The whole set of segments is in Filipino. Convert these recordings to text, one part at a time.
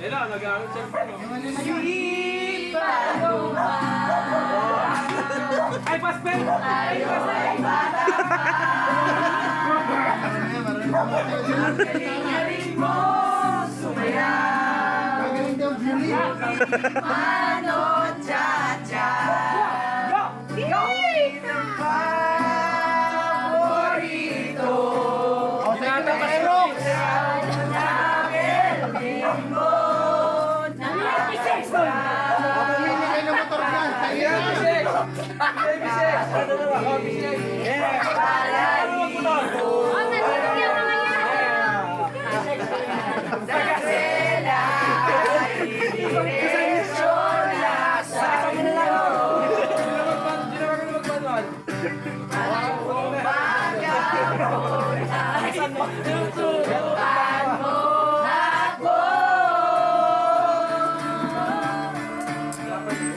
Ela, nag-aaral siya. Sweet Paloma. Ay, paspen! Ay, paspen! Galing mo sumayaw. Mano cha-cha. Ikaw ang paborito. Tinata pa stroke! Pumili kayo ng motor dyan. Tayo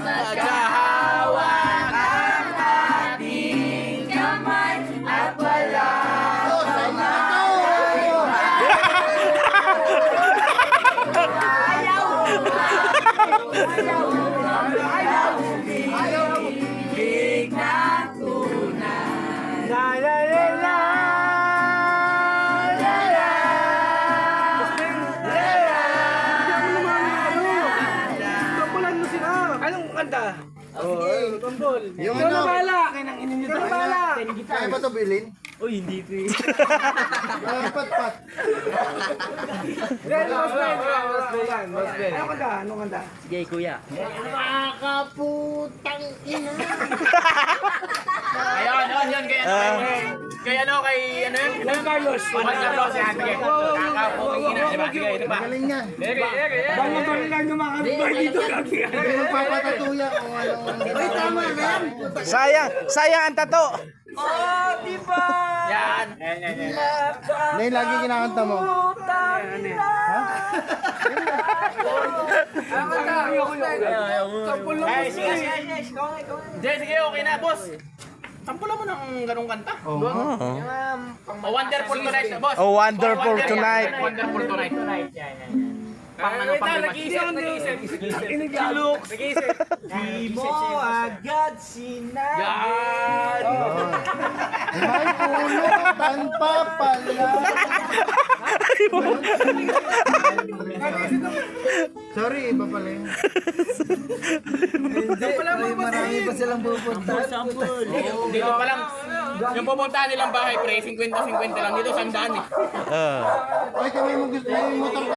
Maghahawak ang ating kamay at wala big na tunay. La la la la! La la! Tambulan mo sila! Anong kanta? Oh, tambol. Yung Ikaw na ano? bahala! Ikaw na bahala! Kaya ba ito bilhin? Uy, hindi ito eh. Pat-pat. Ren, mas Ben! Mas Ben! Anong kanta? Anong kanta? Sige, kuya. Nakakaputang ina. Ayun, yun, kay ano, kay ano yun? Juan Carlos! Juan Carlos, yan, sige. Kakapuking ina, diba? Sige, ito pa. Galing niya. Baka pa rin lang yung mga kapitbahay dito. Hindi mo papatatuya kung anong... Ay, tama na yan. Sayang ang tato. Oh, di ba? Yan. Na yung lagi kinakanta mo. Ay, sige, sige. Hindi, sige, okay na, boss. Tampulan mo ng ganong kanta. Oo nga. Oh, wonderful tonight, boss. Oh, wonderful tonight. Wonderful tonight. Pang ano, pang Nag-iisip. Iniglalok. Nag-iisip. Di mo agad sinabi. Yan. May pulutan pa pala. Sorry, iba pala yun. Marami pa silang pupunta. Dito pa lang. Yung pupuntahan nilang bahay, pre, 50-50 lang. Dito, 100 eh. Ay, kami mo gusto yung motor